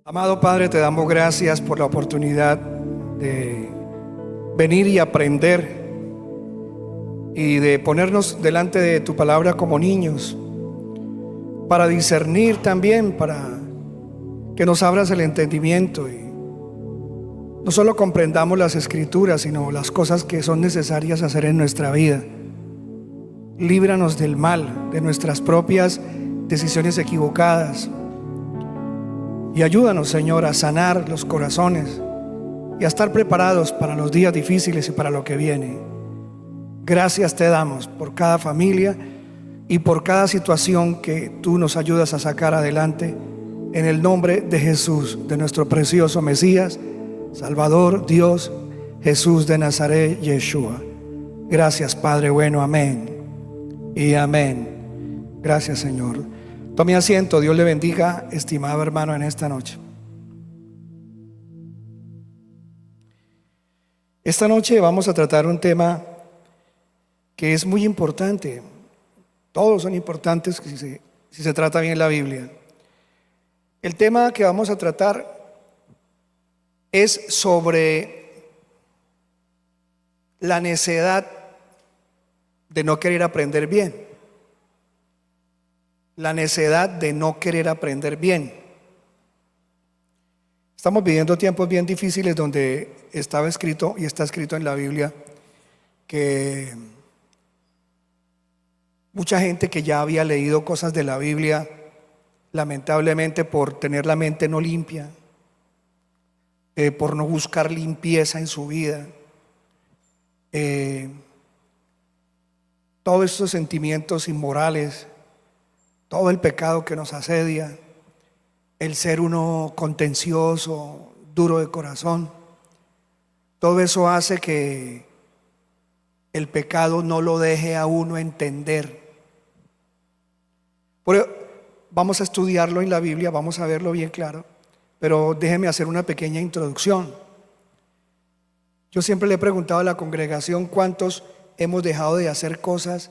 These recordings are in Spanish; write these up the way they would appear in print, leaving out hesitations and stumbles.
Amado Padre, te damos gracias por la oportunidad de venir y aprender y de ponernos delante de tu palabra como niños, para discernir también, para que nos abras el entendimiento y no solo comprendamos las escrituras, sino las cosas que son necesarias hacer en nuestra vida. Líbranos del mal, de nuestras propias decisiones equivocadas. Y ayúdanos, Señor, a sanar los corazones y a estar preparados para los días difíciles y para lo que viene. Gracias te damos por cada familia y por cada situación que tú nos ayudas a sacar adelante. En el nombre de Jesús, de nuestro precioso Mesías, Salvador, Dios, Jesús de Nazaret, Yeshua. Gracias, Padre bueno, amén y amén. Gracias, Señor. Tome asiento. Dios le bendiga, estimado hermano, en esta noche. Esta noche vamos a tratar un tema que es muy importante. Todos son importantes si se trata bien la Biblia. El tema que vamos a tratar es sobre la necedad de no querer aprender bien. La necedad de no querer aprender bien. Estamos viviendo tiempos bien difíciles donde estaba escrito y está escrito en la Biblia que mucha gente que ya había leído cosas de la Biblia, lamentablemente por tener la mente no limpia, por no buscar limpieza en su vida, todos estos sentimientos inmorales, todo el pecado que nos asedia, el ser uno contencioso, duro de corazón, todo eso hace que el pecado no lo deje a uno entender. Vamos a estudiarlo en la Biblia, vamos a verlo bien claro, pero déjeme hacer una pequeña introducción. Yo siempre le he preguntado a la congregación cuántos hemos dejado de hacer cosas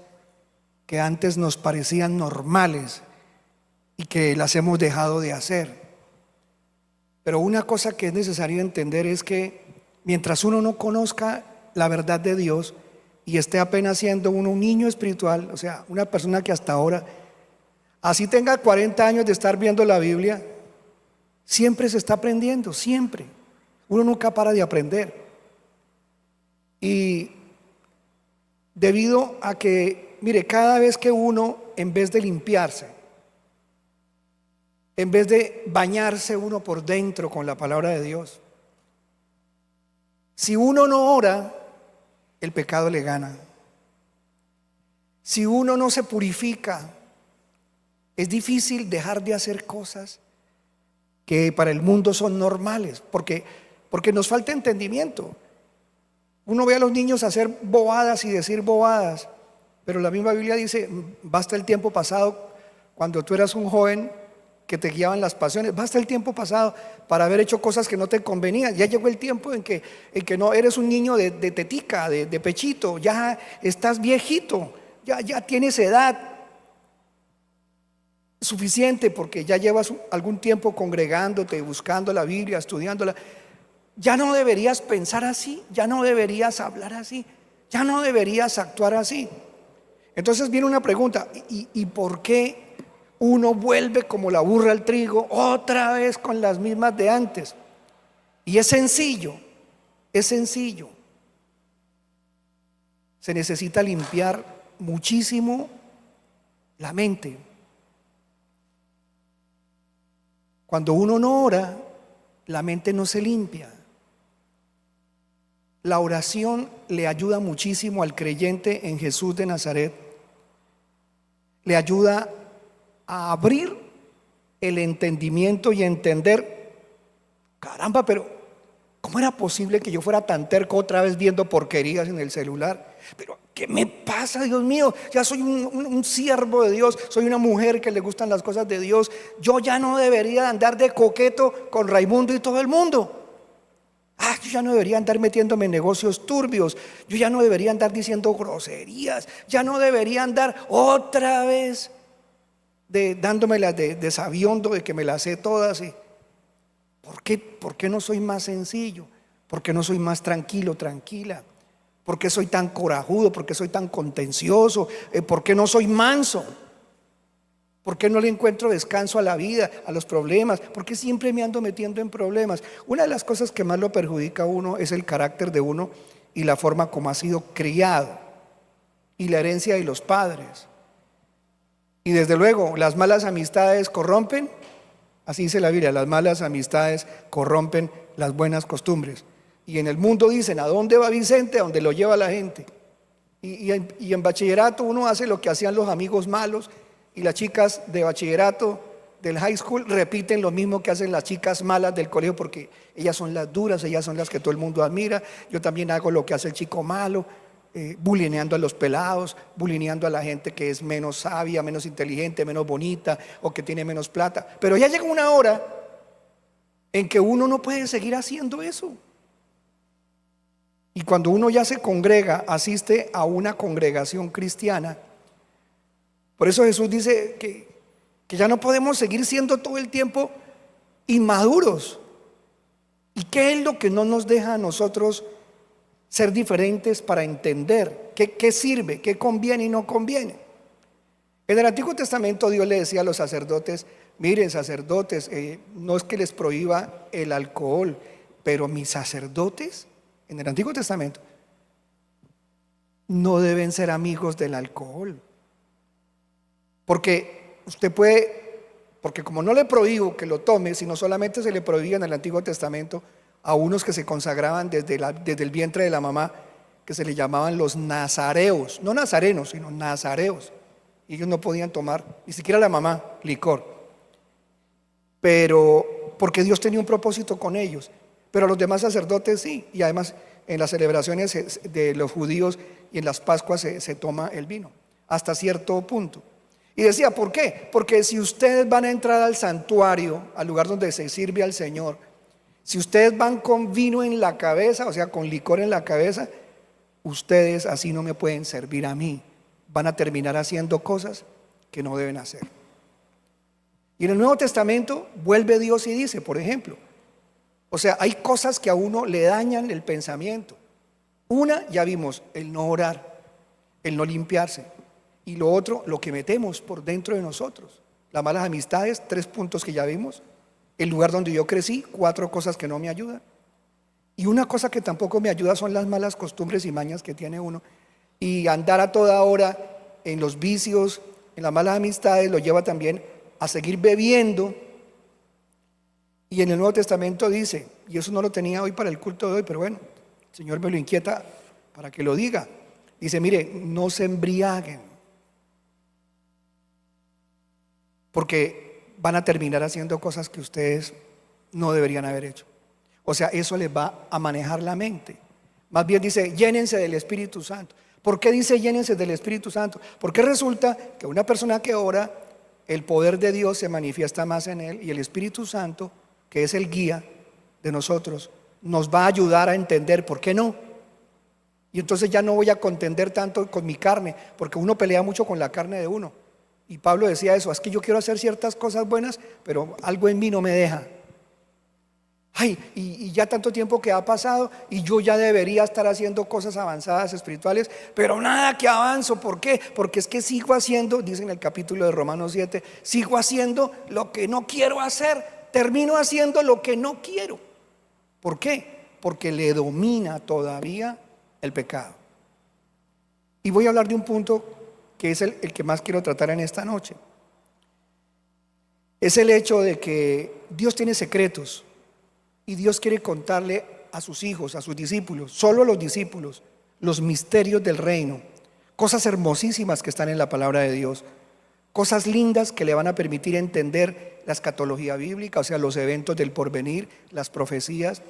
que antes nos parecían normales y que las hemos dejado de hacer. Pero una cosa que es necesario entender es que mientras uno no conozca la verdad de Dios y esté apenas siendo uno un niño espiritual, o sea, una persona que hasta ahora, así tenga 40 años de estar viendo la Biblia, siempre se está aprendiendo, siempre. Uno nunca para de aprender. Y debido a que, mire, cada vez que uno, en vez de limpiarse, en vez de bañarse uno por dentro con la palabra de Dios, si uno no ora, el pecado le gana. Si uno no se purifica, es difícil dejar de hacer cosas que para el mundo son normales, porque nos falta entendimiento. Uno ve a los niños hacer bobadas y decir bobadas, pero la misma Biblia dice, basta el tiempo pasado cuando tú eras un joven que te guiaban las pasiones, basta el tiempo pasado para haber hecho cosas que no te convenían. Ya llegó el tiempo en que no eres un niño de tetica, de pechito, ya estás viejito, ya tienes edad suficiente porque ya llevas algún tiempo congregándote, buscando la Biblia, estudiándola. Ya no deberías pensar así, ya no deberías hablar así, ya no deberías actuar así. Entonces viene una pregunta, ¿y por qué uno vuelve como la burra al trigo otra vez con las mismas de antes? Y es sencillo, es sencillo. Se necesita limpiar muchísimo la mente. Cuando uno no ora, la mente no se limpia. La oración le ayuda muchísimo al creyente en Jesús de Nazaret. Le ayuda a abrir el entendimiento y entender, caramba, pero ¿cómo era posible que yo fuera tan terco otra vez viendo porquerías en el celular? Pero ¿qué me pasa, Dios mío? Ya soy un siervo de Dios, soy una mujer que le gustan las cosas de Dios. Yo ya no debería andar de coqueto con Raimundo y todo el mundo. Yo ya no debería andar metiéndome en negocios turbios. Yo ya no debería andar diciendo groserías. Ya no debería andar otra vez dándomelas de sabiondo, de que me las sé todas. ¿Por qué no soy más sencillo? ¿Por qué no soy más tranquilo, tranquila? ¿Por qué soy tan corajudo? ¿Por qué soy tan contencioso? ¿Por qué no soy manso? ¿Por qué no le encuentro descanso a la vida, a los problemas? ¿Por qué siempre me ando metiendo en problemas? Una de las cosas que más lo perjudica a uno es el carácter de uno y la forma como ha sido criado y la herencia de los padres. Y desde luego, las malas amistades corrompen, así dice la Biblia, las malas amistades corrompen las buenas costumbres. Y en el mundo dicen, ¿a dónde va Vicente? A donde lo lleva la gente. Y en bachillerato uno hace lo que hacían los amigos malos, y las chicas de bachillerato del high school repiten lo mismo que hacen las chicas malas del colegio, porque ellas son las duras, ellas son las que todo el mundo admira. Yo también hago lo que hace el chico malo, bulineando a los pelados, bulineando a la gente que es menos sabia, menos inteligente, menos bonita o que tiene menos plata. Pero ya llega una hora en que uno no puede seguir haciendo eso. Y cuando uno ya se congrega, asiste a una congregación cristiana, por eso Jesús dice que ya no podemos seguir siendo todo el tiempo inmaduros. ¿Y qué es lo que no nos deja a nosotros ser diferentes para entender qué sirve, qué conviene y no conviene? En el Antiguo Testamento Dios le decía a los sacerdotes: miren, sacerdotes, no es que les prohíba el alcohol, pero mis sacerdotes en el Antiguo Testamento no deben ser amigos del alcohol. Porque como no le prohíbo que lo tome, sino solamente se le prohibía en el Antiguo Testamento a unos que se consagraban desde el vientre de la mamá, que se le llamaban los nazareos, no nazarenos, sino nazareos. Y ellos no podían tomar, ni siquiera la mamá, licor. Pero porque Dios tenía un propósito con ellos. Pero los demás sacerdotes sí. Y además en las celebraciones de los judíos y en las Pascuas se toma el vino, hasta cierto punto. Y decía, ¿por qué? Porque si ustedes van a entrar al santuario, al lugar donde se sirve al Señor, si ustedes van con vino en la cabeza, o sea, con licor en la cabeza, ustedes así no me pueden servir a mí. Van a terminar haciendo cosas que no deben hacer. Y en el Nuevo Testamento vuelve Dios y dice, por ejemplo, o sea, hay cosas que a uno le dañan el pensamiento. Una, ya vimos, el no orar, el no limpiarse. Y lo otro, lo que metemos por dentro de nosotros. Las malas amistades, 3 puntos que ya vimos. El lugar donde yo crecí, 4 cosas que no me ayudan. Y una cosa que tampoco me ayuda son las malas costumbres y mañas que tiene uno. Y andar a toda hora en los vicios, en las malas amistades, lo lleva también a seguir bebiendo. Y en el Nuevo Testamento dice, y eso no lo tenía hoy para el culto de hoy, pero bueno, el Señor me lo inquieta para que lo diga. Dice, mire, no se embriaguen, porque van a terminar haciendo cosas que ustedes no deberían haber hecho. O sea, eso les va a manejar la mente. Más bien dice, llénense del Espíritu Santo. ¿Por qué dice llénense del Espíritu Santo? Porque resulta que una persona que ora, el poder de Dios se manifiesta más en él, y el Espíritu Santo, que es el guía de nosotros, nos va a ayudar a entender por qué no. Y entonces ya no voy a contender tanto con mi carne, porque uno pelea mucho con la carne de uno. Y Pablo decía eso, es que yo quiero hacer ciertas cosas buenas, pero algo en mí no me deja. Ay, y ya tanto tiempo que ha pasado y yo ya debería estar haciendo cosas avanzadas espirituales, pero nada que avanzo. ¿Por qué? Porque es que sigo haciendo, dice en el capítulo de Romanos 7, sigo haciendo lo que no quiero hacer, termino haciendo lo que no quiero. ¿Por qué? Porque le domina todavía el pecado. Y voy a hablar de un punto que es el que más quiero tratar en esta noche. Es el hecho de que Dios tiene secretos y Dios quiere contarle a sus hijos, a sus discípulos, solo a los discípulos, los misterios del reino, cosas hermosísimas que están en la palabra de Dios, cosas lindas que le van a permitir entender la escatología bíblica, o sea, los eventos del porvenir, las profecías,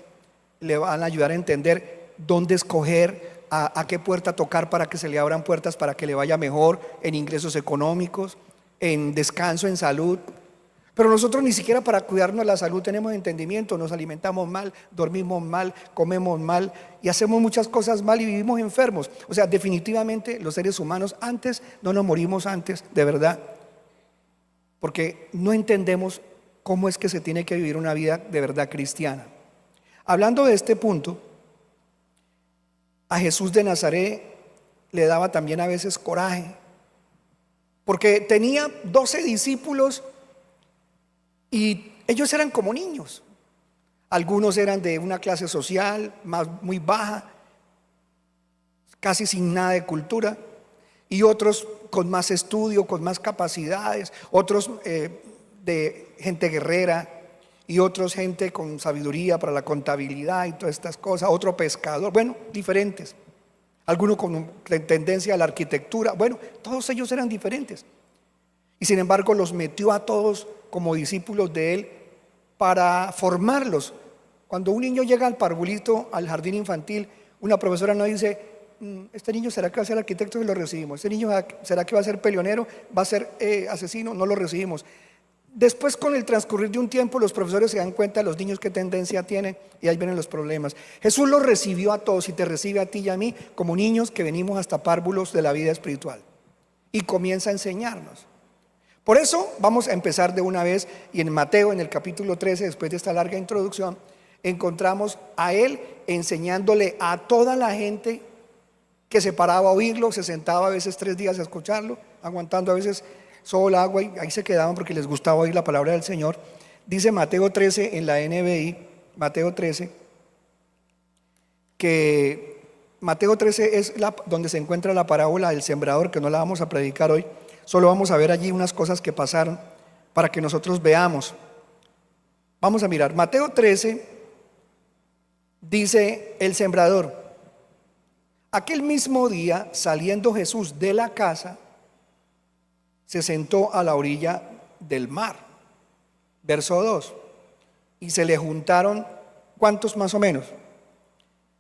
le van a ayudar a entender dónde escoger, a qué puerta tocar para que se le abran puertas, para que le vaya mejor en ingresos económicos, en descanso, en salud. Pero nosotros ni siquiera para cuidarnos la salud tenemos entendimiento. Nos alimentamos mal, dormimos mal, comemos mal y hacemos muchas cosas mal y vivimos enfermos. O sea, definitivamente los seres humanos antes no nos morimos antes, de verdad, porque no entendemos cómo es que se tiene que vivir una vida de verdad cristiana. Hablando de este punto, a Jesús de Nazaret le daba también a veces coraje, porque tenía 12 discípulos y ellos eran como niños. Algunos eran de una clase social muy baja, casi sin nada de cultura, y otros con más estudio, con más capacidades, otros de gente guerrera, y otros gente con sabiduría para la contabilidad y todas estas cosas, otro pescador, bueno, diferentes. Algunos con tendencia a la arquitectura, bueno, todos ellos eran diferentes. Y sin embargo los metió a todos como discípulos de él para formarlos. Cuando un niño llega al parvulito, al jardín infantil, una profesora no dice: este niño será que va a ser arquitecto, y lo recibimos. Este niño será que va a ser peleonero, va a ser asesino, no lo recibimos. Después, con el transcurrir de un tiempo, los profesores se dan cuenta de los niños qué tendencia tienen, y ahí vienen los problemas. Jesús los recibió a todos y te recibe a ti y a mí como niños que venimos hasta párvulos de la vida espiritual, y comienza a enseñarnos. Por eso vamos a empezar de una vez, y en Mateo, en el capítulo 13, después de esta larga introducción, encontramos a él enseñándole a toda la gente que se paraba a oírlo, se sentaba a veces 3 días a escucharlo, aguantando a veces solo agua, y ahí se quedaban porque les gustaba oír la palabra del Señor. Dice Mateo 13 en la NBI, Mateo 13, que Mateo 13 es donde se encuentra la parábola del sembrador, que no la vamos a predicar hoy, solo vamos a ver allí unas cosas que pasaron para que nosotros veamos. Vamos a mirar, Mateo 13 dice el sembrador: aquel mismo día, saliendo Jesús de la casa, se sentó a la orilla del mar. Verso 2. Y se le juntaron, ¿cuántos más o menos?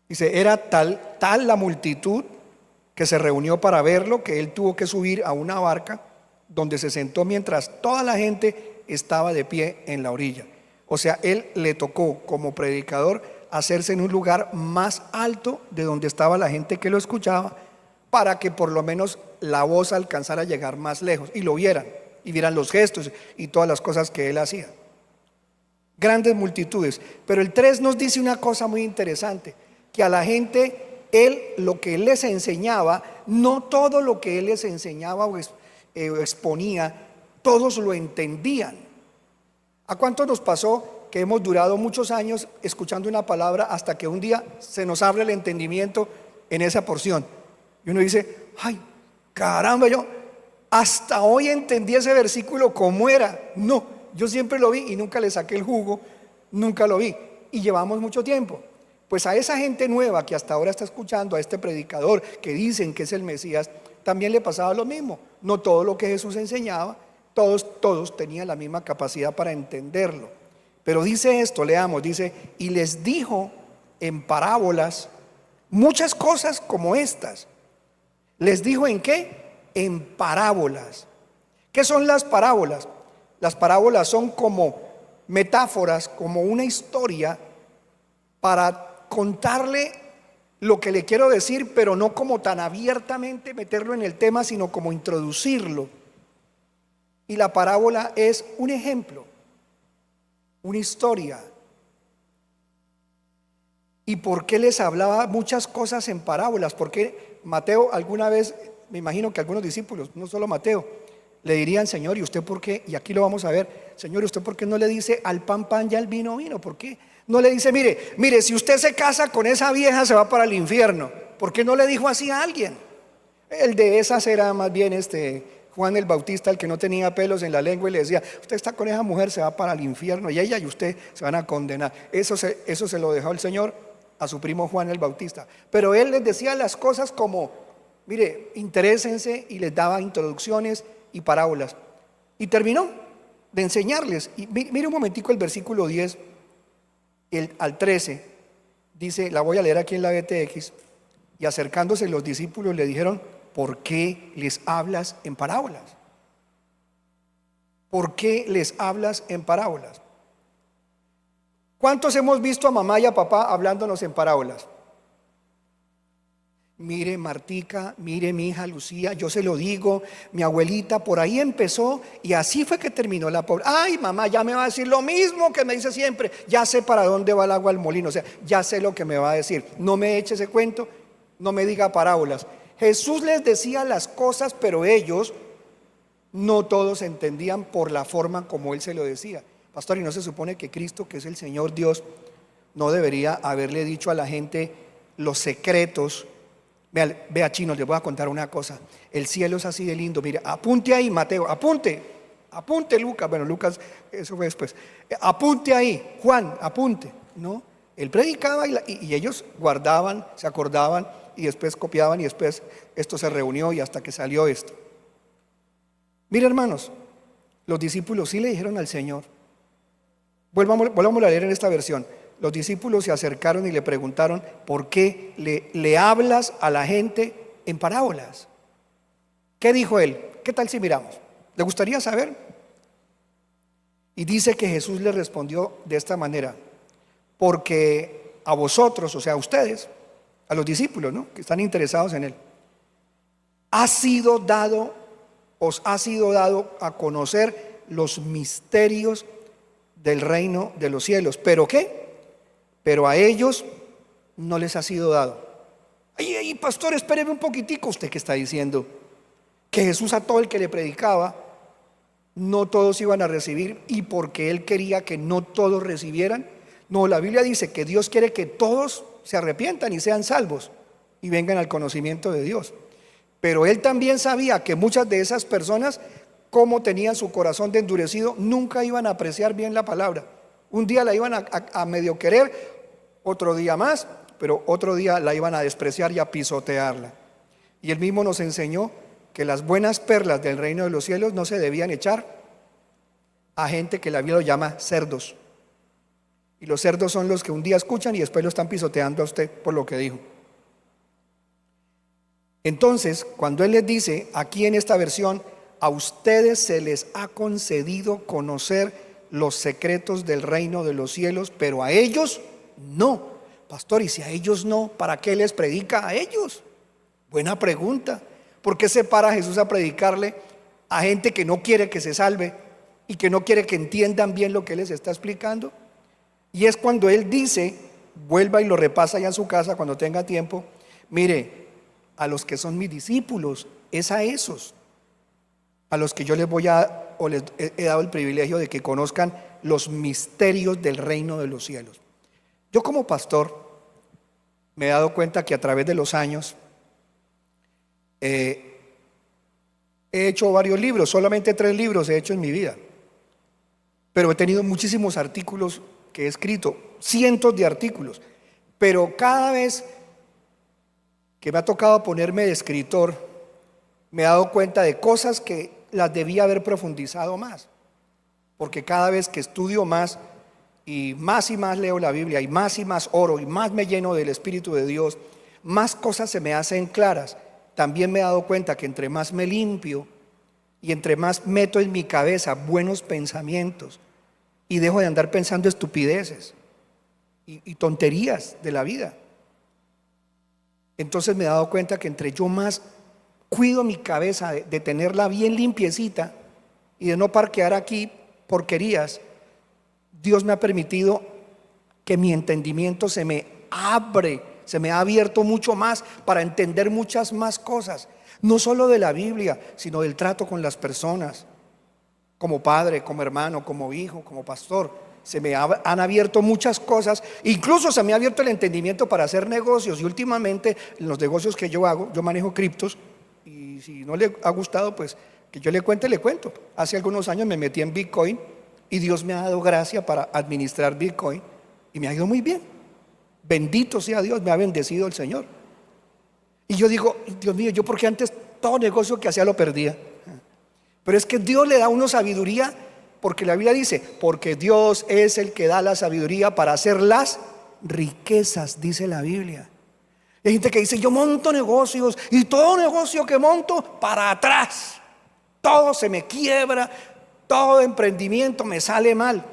Dice, era tal la multitud que se reunió para verlo, que él tuvo que subir a una barca, donde se sentó mientras toda la gente estaba de pie en la orilla. O sea, él le tocó como predicador hacerse en un lugar más alto de donde estaba la gente que lo escuchaba, para que por lo menos la voz alcanzara a llegar más lejos y lo vieran, y vieran los gestos y todas las cosas que él hacía. Grandes multitudes. Pero el 3 nos dice una cosa muy interesante, que a la gente, lo que él les enseñaba, no todo lo que él les enseñaba o exponía, todos lo entendían. ¿A cuánto nos pasó que hemos durado muchos años escuchando una palabra hasta que un día se nos abre el entendimiento en esa porción? Y uno dice, ay, caramba, yo hasta hoy entendí ese versículo como era. No, yo siempre lo vi y nunca le saqué el jugo, nunca lo vi. Y llevamos mucho tiempo. Pues a esa gente nueva que hasta ahora está escuchando a este predicador que dicen que es el Mesías, también le pasaba lo mismo. No todo lo que Jesús enseñaba, todos tenían la misma capacidad para entenderlo. Pero dice esto, leamos, dice, y les dijo en parábolas muchas cosas como estas. ¿Les dijo en qué? En parábolas. ¿Qué son las parábolas? Las parábolas son como metáforas, como una historia para contarle lo que le quiero decir, pero no como tan abiertamente meterlo en el tema, sino como introducirlo. Y la parábola es un ejemplo, una historia. ¿Y por qué les hablaba muchas cosas en parábolas? Porque Mateo alguna vez, me imagino que algunos discípulos, no solo Mateo, le dirían, Señor, ¿y usted por qué? Y aquí lo vamos a ver, Señor, ¿y usted por qué no le dice al pan, pan y al vino, vino? ¿Por qué no le dice, mire, si usted se casa con esa vieja se va para el infierno? ¿Por qué no le dijo así a alguien? El de esas era más bien Juan el Bautista, el que no tenía pelos en la lengua, y le decía, usted está con esa mujer, se va para el infierno, y ella y usted se van a condenar. Eso se lo dejó el Señor a su primo Juan el Bautista. Pero él les decía las cosas como, mire, interésense, y les daba introducciones y parábolas. Y terminó de enseñarles. Y mire un momentico el versículo 10 al 13. Dice, la voy a leer aquí en la BTX. Y acercándose los discípulos le dijeron, ¿por qué les hablas en parábolas? ¿Por qué les hablas en parábolas? ¿Cuántos hemos visto a mamá y a papá hablándonos en parábolas? Mire, Martica, mire, mi hija Lucía, yo se lo digo, mi abuelita por ahí empezó y así fue que terminó la pobre. Ay, mamá, ya me va a decir lo mismo que me dice siempre. Ya sé para dónde va el agua al molino, o sea, ya sé lo que me va a decir. No me eche ese cuento, no me diga parábolas. Jesús les decía las cosas, pero ellos no todos entendían por la forma como Él se lo decía. Pastor, ¿y no se supone que Cristo, que es el Señor Dios, no debería haberle dicho a la gente los secretos? Vea, chino, les voy a contar una cosa. El cielo es así de lindo. Mire, apunte ahí, Mateo, apunte, Lucas. Bueno, Lucas, eso fue después. Apunte ahí, Juan, apunte. No, él predicaba y ellos guardaban, se acordaban y después copiaban y después esto se reunió y hasta que salió esto. Mire, hermanos, los discípulos sí le dijeron al Señor. Volvamos a leer en esta versión. Los discípulos se acercaron y le preguntaron: ¿por qué le hablas a la gente en parábolas? ¿Qué dijo él? ¿Qué tal si miramos? ¿Le gustaría saber? Y dice que Jesús le respondió de esta manera: porque a vosotros, o sea, a ustedes, a los discípulos, ¿no?, que están interesados en él, os ha sido dado a conocer los misterios del reino de los cielos. ¿Pero qué? Pero a ellos no les ha sido dado. Ay, pastor, espéreme un poquitico. ¿Usted qué está diciendo? Que Jesús a todo el que le predicaba, no todos iban a recibir, y porque Él quería que no todos recibieran. No, la Biblia dice que Dios quiere que todos se arrepientan y sean salvos y vengan al conocimiento de Dios. Pero Él también sabía que muchas de esas personas, como tenían su corazón de endurecido, nunca iban a apreciar bien la palabra. Un día la iban a medio querer, otro día más, pero otro día la iban a despreciar y a pisotearla. Y Él mismo nos enseñó que las buenas perlas del reino de los cielos no se debían echar a gente que la Biblia lo llama cerdos. Y los cerdos son los que un día escuchan y después lo están pisoteando a usted por lo que dijo. Entonces, cuando Él les dice aquí en esta versión: a ustedes se les ha concedido conocer los secretos del reino de los cielos, pero a ellos no. Pastor, y si a ellos no, ¿para qué les predica a ellos? Buena pregunta. ¿Por qué se para Jesús a predicarle a gente que no quiere que se salve y que no quiere que entiendan bien lo que Él les está explicando? Y es cuando Él dice, vuelva y lo repasa ya en su casa cuando tenga tiempo: mire, a los que son mis discípulos, es a esos a los que yo les he dado el privilegio de que conozcan los misterios del reino de los cielos. Yo como pastor me he dado cuenta que a través de los años he hecho varios libros, solamente 3 libros he hecho en mi vida, pero he tenido muchísimos artículos que he escrito, cientos de artículos, pero cada vez que me ha tocado ponerme de escritor, me he dado cuenta de cosas que las debía haber profundizado más, porque cada vez que estudio más y más leo la Biblia y más oro y más me lleno del Espíritu de Dios, más cosas se me hacen claras. También me he dado cuenta que entre más me limpio y entre más meto en mi cabeza buenos pensamientos y dejo de andar pensando estupideces y tonterías de la vida, entonces me he dado cuenta que entre yo más cuido mi cabeza de tenerla bien limpiecita y de no parquear aquí porquerías, Dios me ha permitido que mi entendimiento se me abre, se me ha abierto mucho más para entender muchas más cosas, no solo de la Biblia, sino del trato con las personas, como padre, como hermano, como hijo, como pastor. Se me han abierto muchas cosas, incluso se me ha abierto el entendimiento para hacer negocios, y últimamente en los negocios que yo hago, yo manejo criptos, y si no le ha gustado, pues que yo le cuento. Hace algunos años me metí en Bitcoin y Dios me ha dado gracia para administrar Bitcoin y me ha ido muy bien. Bendito sea Dios, me ha bendecido el Señor. Y yo digo, Dios mío, yo porque antes todo negocio que hacía lo perdía. Pero es que Dios le da a uno sabiduría, porque la Biblia dice, porque Dios es el que da la sabiduría para hacer las riquezas, dice la Biblia. Y hay gente que dice, yo monto negocios y todo negocio que monto, para atrás, todo se me quiebra, todo emprendimiento me sale mal.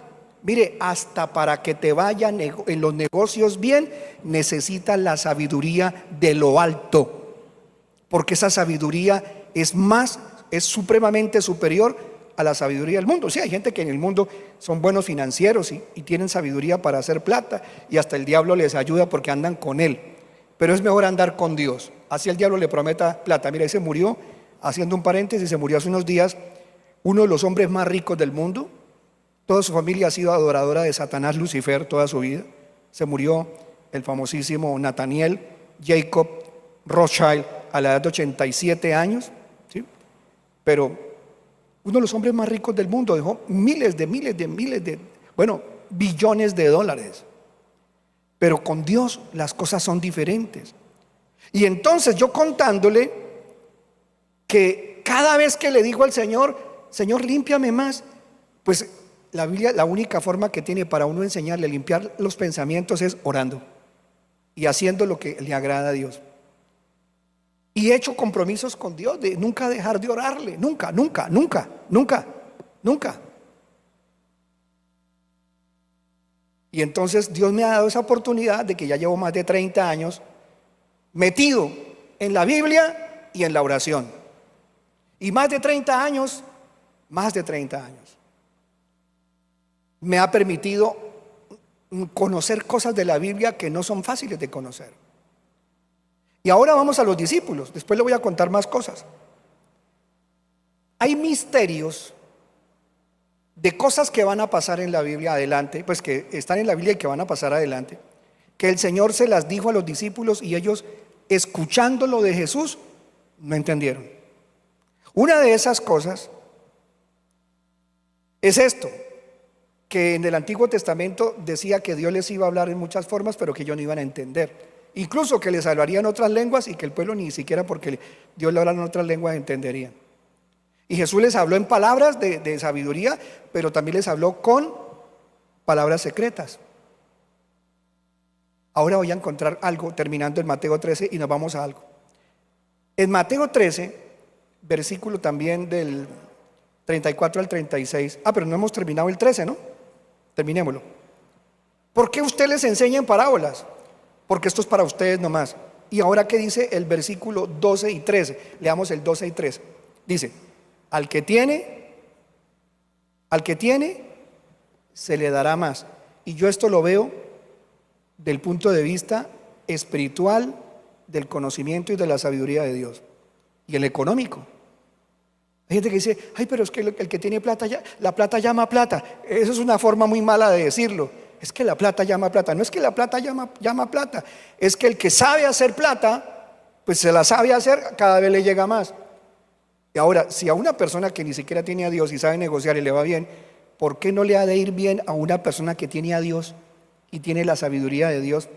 Mire, hasta para que te vayan en los negocios bien, necesitas la sabiduría de lo alto, porque esa sabiduría es supremamente superior a la sabiduría del mundo. Sí, hay gente que en el mundo son buenos financieros y tienen sabiduría para hacer plata, y hasta el diablo les ayuda porque andan con él. Pero es mejor andar con Dios. Así el diablo le prometa plata. Mira, ahí se murió, haciendo un paréntesis, se murió hace unos días uno de los hombres más ricos del mundo. Toda su familia ha sido adoradora de Satanás, Lucifer, toda su vida. Se murió el famosísimo Nathaniel Jacob Rothschild a la edad de 87 años, ¿sí? Pero uno de los hombres más ricos del mundo dejó billones de dólares. Pero con Dios las cosas son diferentes. Y entonces yo contándole que cada vez que le digo al Señor, Señor, límpiame más, pues la Biblia, la única forma que tiene para uno enseñarle a limpiar los pensamientos es orando y haciendo lo que le agrada a Dios. Y he hecho compromisos con Dios de nunca dejar de orarle, nunca. Y entonces Dios me ha dado esa oportunidad de que ya llevo más de 30 años metido en la Biblia y en la oración. Y más de 30 años me ha permitido conocer cosas de la Biblia que no son fáciles de conocer. Y ahora vamos a los discípulos. Después le voy a contar más cosas. Hay misterios de cosas que van a pasar en la Biblia adelante, pues que están en la Biblia y que van a pasar adelante, que el Señor se las dijo a los discípulos y ellos, escuchándolo de Jesús, no entendieron. Una de esas cosas es esto, que en el Antiguo Testamento decía que Dios les iba a hablar en muchas formas, pero que ellos no iban a entender. Incluso que les hablarían otras lenguas y que el pueblo ni siquiera porque Dios le hablara en otras lenguas entenderían. Y Jesús les habló en palabras de sabiduría, pero también les habló con palabras secretas. Ahora voy a encontrar algo terminando en Mateo 13 y nos vamos a algo. En Mateo 13, versículo también del 34 al 36. Pero no hemos terminado el 13, ¿no? Terminémoslo. ¿Por qué usted les enseña en parábolas? Porque esto es para ustedes nomás. Y ahora, ¿qué dice el versículo 12 y 13? Leamos el 12 y 13. Dice, al que tiene, se le dará más. Y yo esto lo veo del punto de vista espiritual, del conocimiento y de la sabiduría de Dios. Y el económico. Hay gente que dice, pero es que el que tiene plata, la plata llama plata. Eso es una forma muy mala de decirlo. Es que la plata llama plata. No es que la plata llama plata. Es que el que sabe hacer plata, pues se la sabe hacer, cada vez le llega más. Y ahora, si a una persona que ni siquiera tiene a Dios y sabe negociar y le va bien, ¿por qué no le ha de ir bien a una persona que tiene a Dios y tiene la sabiduría de Dios?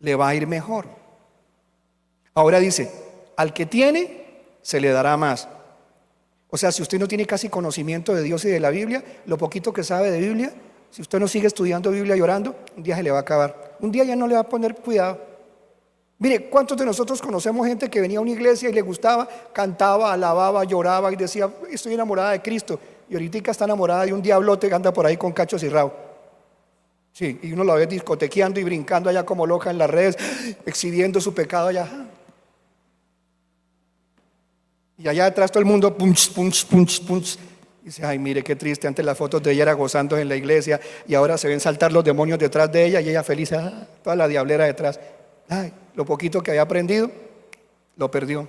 Le va a ir mejor. Ahora dice, al que tiene, se le dará más. O sea, si usted no tiene casi conocimiento de Dios y de la Biblia, lo poquito que sabe de Biblia, si usted no sigue estudiando Biblia y orando, un día se le va a acabar. Un día ya no le va a poner cuidado. Mire, ¿cuántos de nosotros conocemos gente que venía a una iglesia y le gustaba, cantaba, alababa, lloraba y decía, estoy enamorada de Cristo? Y ahorita está enamorada de un diablote que anda por ahí con cachos y rabo. Sí, y uno la ve discotequeando y brincando allá como loca en las redes, exhibiendo su pecado allá. Y allá atrás todo el mundo, punch. Y dice, ay, mire qué triste, antes las fotos de ella era gozando en la iglesia y ahora se ven saltar los demonios detrás de ella y ella feliz, toda la diablera detrás. Ay, lo poquito que había aprendido, lo perdió.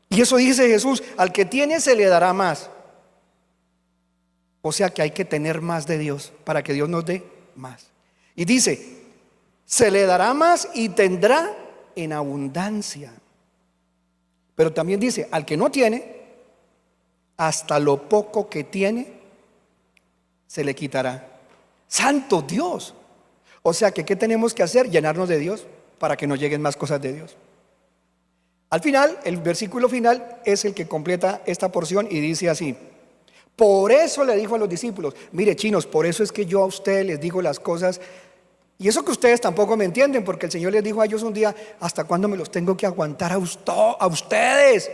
Y eso dice Jesús, al que tiene se le dará más. O sea que hay que tener más de Dios para que Dios nos dé más. Y dice, se le dará más y tendrá en abundancia. Pero también dice, al que no tiene, hasta lo poco que tiene, se le quitará. ¡Santo Dios! O sea que, ¿qué tenemos que hacer? Llenarnos de Dios para que nos lleguen más cosas de Dios. Al final, el versículo final es el que completa esta porción y dice así. Por eso le dijo a los discípulos, mire chinos, por eso es que yo a ustedes les digo las cosas. Y eso que ustedes tampoco me entienden, porque el Señor les dijo a ellos un día, ¿hasta cuándo me los tengo que aguantar a ustedes?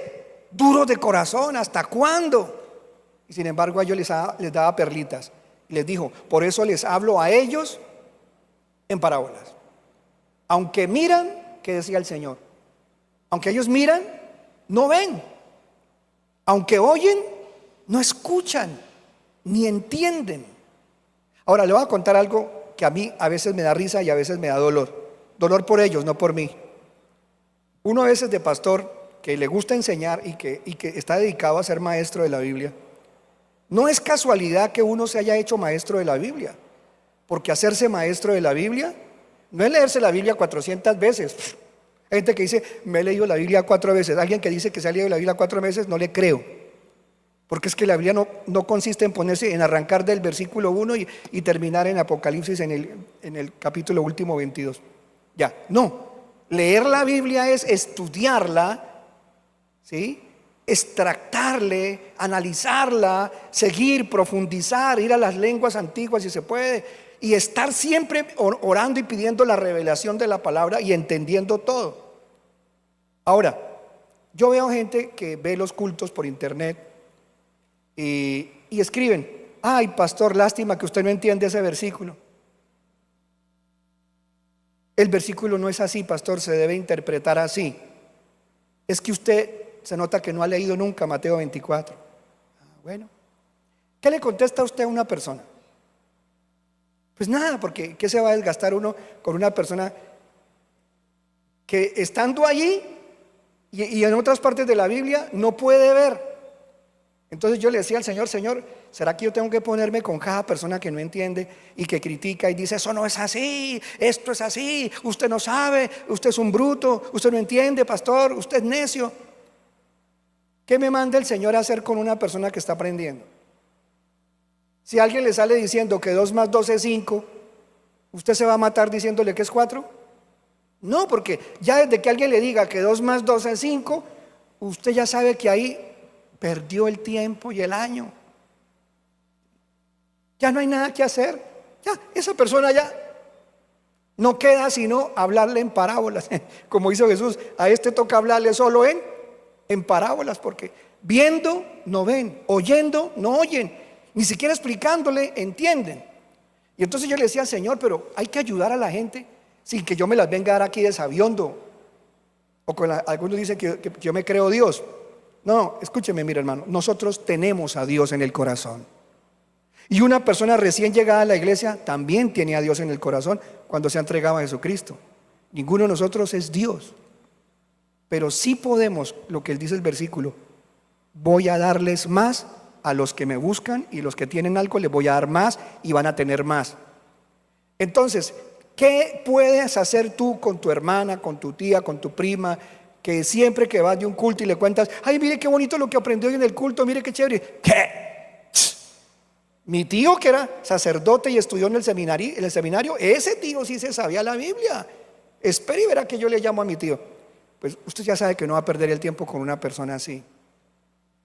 Duros de corazón, ¿hasta cuándo? Y sin embargo a ellos les daba perlitas. Y les dijo, por eso les hablo a ellos en parábolas. Aunque miran, ¿qué decía el Señor? Aunque ellos miran, no ven. Aunque oyen, no escuchan, ni entienden. Ahora le voy a contar algo que a mí a veces me da risa y a veces me da dolor. Dolor por ellos, no por mí. Uno a veces de pastor que le gusta enseñar y que está dedicado a ser maestro de la Biblia. No es casualidad que uno se haya hecho maestro de la Biblia, porque hacerse maestro de la Biblia no es leerse la Biblia 400 veces. Hay gente que dice, me he leído la Biblia 4 veces. Alguien que dice que se ha leído la Biblia 4 veces, no le creo. Porque es que la Biblia no consiste en ponerse, en arrancar del versículo 1 y terminar en Apocalipsis en el capítulo último 22. Ya, no. Leer la Biblia es estudiarla, ¿sí? Extractarle, analizarla, seguir, profundizar, ir a las lenguas antiguas si se puede, y estar siempre orando y pidiendo la revelación de la palabra y entendiendo todo. Ahora, yo veo gente que ve los cultos por internet y escriben, ay pastor, lástima que usted no entiende ese versículo. El versículo no es así, pastor, se debe interpretar así. Es que usted se nota que no ha leído nunca Mateo 24. Bueno, ¿qué le contesta usted a una persona? Pues nada, porque ¿qué se va a desgastar uno con una persona que estando allí y en otras partes de la Biblia no puede ver? Entonces yo le decía al Señor, Señor, ¿será que yo tengo que ponerme con cada persona que no entiende y que critica y dice, eso no es así, esto es así, usted no sabe, usted es un bruto, usted no entiende, pastor, usted es necio? ¿Qué me manda el Señor a hacer con una persona que está aprendiendo? Si alguien le sale diciendo que 2 más 2 es 5, ¿usted se va a matar diciéndole que es 4? No, porque ya desde que alguien le diga que 2 más 2 es 5, usted ya sabe que ahí perdió el tiempo y el año. Ya no hay nada que hacer. Ya, esa persona ya no queda sino hablarle en parábolas. Como hizo Jesús, a este toca hablarle solo en parábolas, porque viendo no ven, oyendo no oyen, ni siquiera explicándole entienden. Y entonces yo le decía al Señor, pero hay que ayudar a la gente sin que yo me las venga a dar aquí de sabiondo. O algunos dicen que yo me creo Dios. No, escúcheme, mire hermano, nosotros tenemos a Dios en el corazón. Y una persona recién llegada a la iglesia también tiene a Dios en el corazón cuando se ha entregado a Jesucristo. Ninguno de nosotros es Dios. Pero sí podemos, lo que él dice el versículo, voy a darles más a los que me buscan, y los que tienen algo les voy a dar más y van a tener más. Entonces, ¿qué puedes hacer tú con tu hermana, con tu tía, con tu prima, que siempre que vas de un culto y le cuentas, ay, mire qué bonito lo que aprendió hoy en el culto, mire qué chévere? ¿Qué? Mi tío, que era sacerdote y estudió en el seminario, ese tío sí se sabía la Biblia. Espere y verá que yo le llamo a mi tío. Pues usted ya sabe que no va a perder el tiempo con una persona así.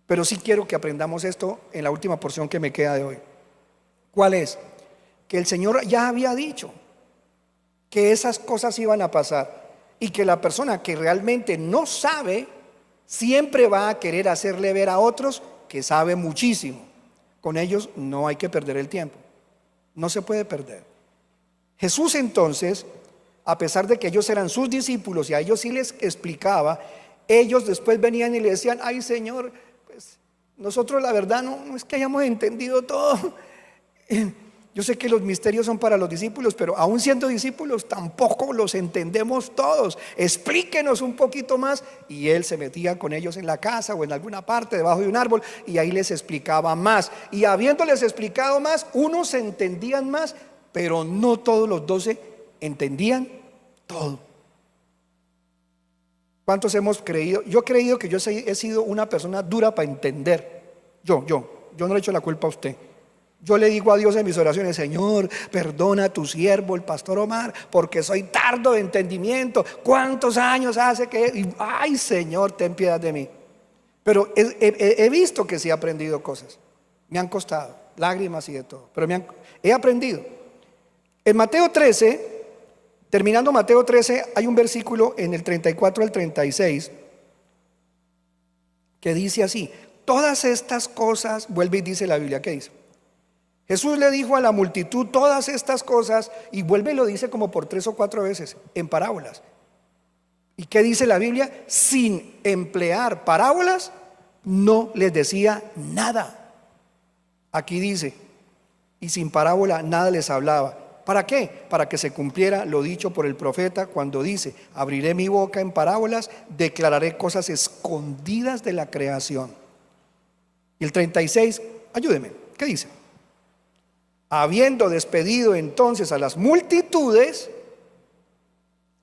Pero sí quiero que aprendamos esto en la última porción que me queda de hoy. ¿Cuál es? Que el Señor ya había dicho que esas cosas iban a pasar, y que la persona que realmente no sabe siempre va a querer hacerle ver a otros que sabe muchísimo. Con ellos no hay que perder el tiempo, no se puede perder. Jesús entonces, a pesar de que ellos eran sus discípulos y a ellos sí les explicaba, ellos después venían y le decían, ay Señor, pues nosotros la verdad no es que hayamos entendido todo. Yo sé que los misterios son para los discípulos, pero aún siendo discípulos tampoco los entendemos todos. Explíquenos un poquito más. Y él se metía con ellos en la casa o en alguna parte debajo de un árbol y ahí les explicaba más. Y habiéndoles explicado más, unos entendían más, pero no todos los 12 entendían todo. ¿Cuántos hemos creído? Yo he creído que yo he sido una persona dura para entender. Yo no le echo la culpa a usted. Yo le digo a Dios en mis oraciones, Señor, perdona a tu siervo, el pastor Omar, porque soy tardo de entendimiento. ¿Cuántos años hace que? Ay, Señor, ten piedad de mí. Pero he visto que sí he aprendido cosas. Me han costado lágrimas y de todo, pero he aprendido. En Mateo 13, terminando Mateo 13, hay un versículo en el 34 al 36 que dice así: todas estas cosas, vuelve y dice la Biblia, ¿qué dice? Jesús le dijo a la multitud todas estas cosas y vuelve y lo dice como por 3 o 4 veces en parábolas. ¿Y qué dice la Biblia? Sin emplear parábolas no les decía nada. Aquí dice, y sin parábola nada les hablaba. ¿Para qué? Para que se cumpliera lo dicho por el profeta cuando dice: abriré mi boca en parábolas, declararé cosas escondidas de la creación. Y el 36, ayúdeme, ¿qué dice? Habiendo despedido entonces a las multitudes,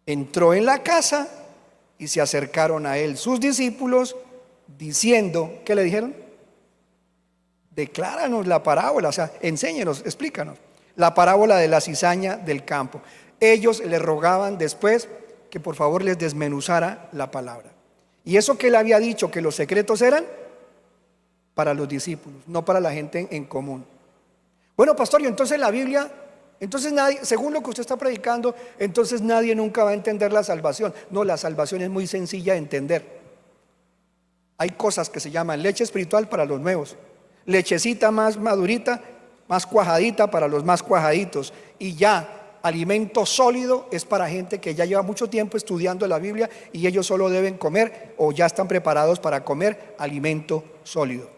entró en la casa y se acercaron a él sus discípulos diciendo, ¿qué le dijeron? Decláranos la parábola, o sea, enséñenos, explícanos la parábola de la cizaña del campo. Ellos le rogaban después que por favor les desmenuzara la palabra. Y eso que él había dicho, que los secretos eran para los discípulos, no para la gente en común. Bueno, pastor, y entonces la Biblia, entonces nadie, según lo que usted está predicando, entonces nadie nunca va a entender la salvación. No, la salvación es muy sencilla de entender. Hay cosas que se llaman leche espiritual para los nuevos, lechecita más madurita, más cuajadita para los más cuajaditos, y ya alimento sólido es para gente que ya lleva mucho tiempo estudiando la Biblia y ellos solo deben comer o ya están preparados para comer alimento sólido.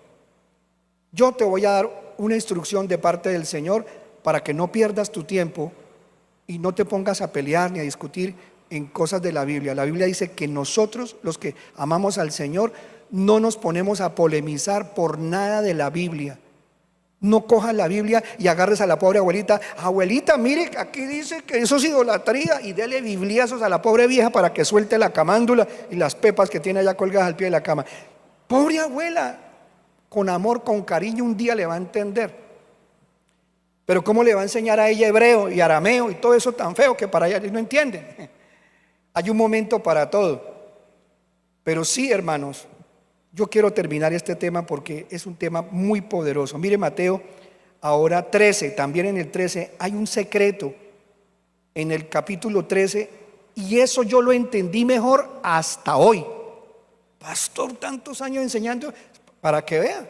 Yo te voy a dar una instrucción de parte del Señor para que no pierdas tu tiempo y no te pongas a pelear ni a discutir en cosas de la Biblia. La Biblia dice que nosotros, los que amamos al Señor, no nos ponemos a polemizar por nada de la Biblia. No cojas la Biblia y agarres a la pobre abuelita. Abuelita, mire, aquí dice que eso es idolatría, y dele bibliazos a la pobre vieja para que suelte la camándula y las pepas que tiene allá colgadas al pie de la cama. Pobre abuela, con amor, con cariño, un día le va a entender. Pero ¿cómo le va a enseñar a ella hebreo y arameo y todo eso tan feo que para ella no entienden? Hay un momento para todo. Pero sí, hermanos, yo quiero terminar este tema porque es un tema muy poderoso. Mire Mateo, ahora 13, también en el 13 hay un secreto en el capítulo 13, y eso yo lo entendí mejor hasta hoy. Pastor, tantos años enseñando, para que vean.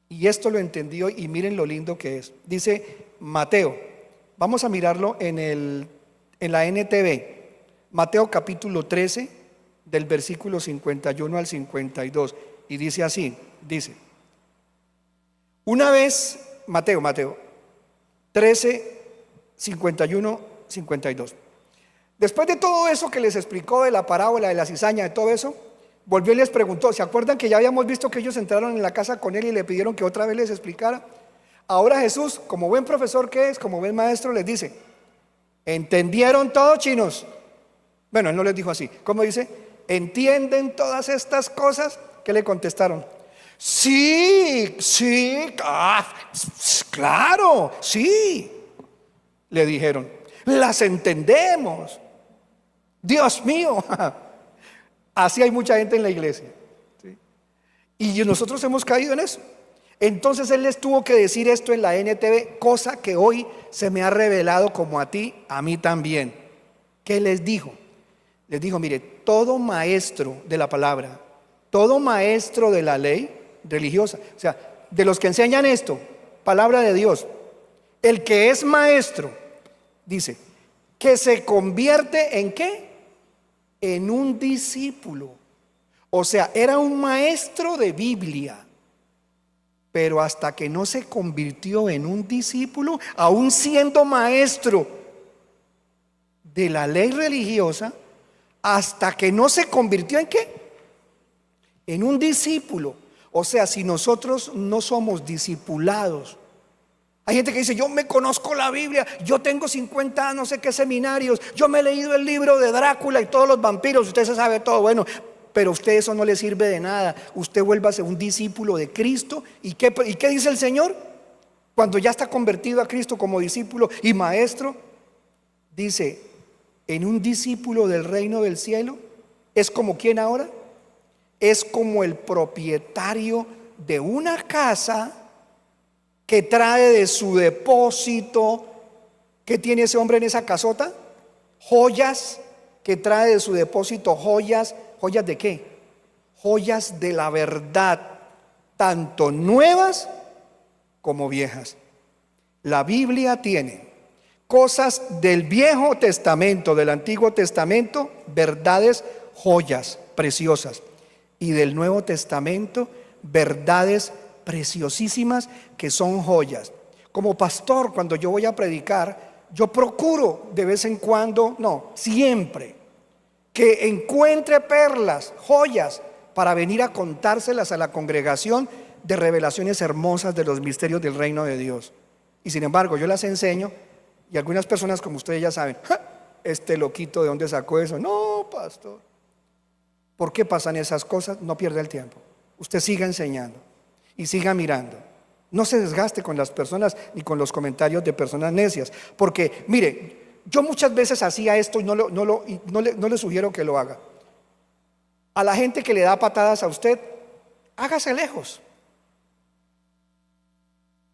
Y esto lo entendí hoy y miren lo lindo que es. Dice Mateo, vamos a mirarlo en la NTV, Mateo capítulo 13, del versículo 51 al 52, y dice así, dice: una vez, Mateo 13, 51, 52. Después de todo eso que les explicó de la parábola de la cizaña, de todo eso, volvió y les preguntó. ¿Se acuerdan que ya habíamos visto que ellos entraron en la casa con él y le pidieron que otra vez les explicara? Ahora Jesús, como buen profesor que es, como buen maestro, les dice: ¿entendieron todo, chinos? Bueno, él no les dijo así. ¿Cómo dice? ¿Entienden todas estas cosas? ¿Qué le contestaron? Sí, claro, sí. Le dijeron, las entendemos. Dios mío. Así hay mucha gente en la iglesia, ¿sí? Y nosotros hemos caído en eso. Entonces él les tuvo que decir esto en la NTV, cosa que hoy se me ha revelado como a ti, a mí también. ¿Qué les dijo? Les dijo, mire, todo maestro de la palabra, todo maestro de la ley religiosa, o sea, de los que enseñan esto, palabra de Dios, el que es maestro, dice, que se convierte ¿en qué? En un discípulo. O sea, era un maestro de Biblia, pero hasta que no se convirtió en un discípulo, aún siendo maestro de la ley religiosa, hasta que no se convirtió ¿en qué? En un discípulo. O sea, si nosotros no somos discipulados, hay gente que dice, yo me conozco la Biblia, yo tengo 50 no sé qué seminarios, yo me he leído el libro de Drácula y todos los vampiros, usted se sabe todo. Bueno, pero a usted eso no le sirve de nada. Usted vuélvase un discípulo de Cristo. ¿Y qué dice el Señor? Cuando ya está convertido a Cristo como discípulo y maestro, dice, en un discípulo del reino del cielo, ¿es como quién ahora? Es como el propietario de una casa que trae de su depósito. ¿Qué tiene ese hombre en esa casota? Joyas, que trae de su depósito joyas. ¿Joyas de qué? Joyas de la verdad. tanto nuevas como viejas. La Biblia tiene cosas del Viejo Testamento, del Antiguo Testamento, verdades, joyas preciosas, y del Nuevo Testamento, verdades preciosísimas que son joyas. Como pastor, cuando yo voy a predicar, yo procuro de vez en cuando, no, siempre, que encuentre perlas, joyas, para venir a contárselas a la congregación, de revelaciones hermosas de los misterios del reino de Dios. Y sin embargo yo las enseño, y algunas personas, como ustedes ya saben, ¡ja! Este loquito, ¿de dónde sacó eso? No, pastor. ¿Por qué pasan esas cosas? No pierda el tiempo. Usted siga enseñando y siga mirando. No se desgaste con las personas ni con los comentarios de personas necias. Porque, mire, yo muchas veces hacía esto y no le sugiero que lo haga. A la gente que le da patadas a usted, hágase lejos.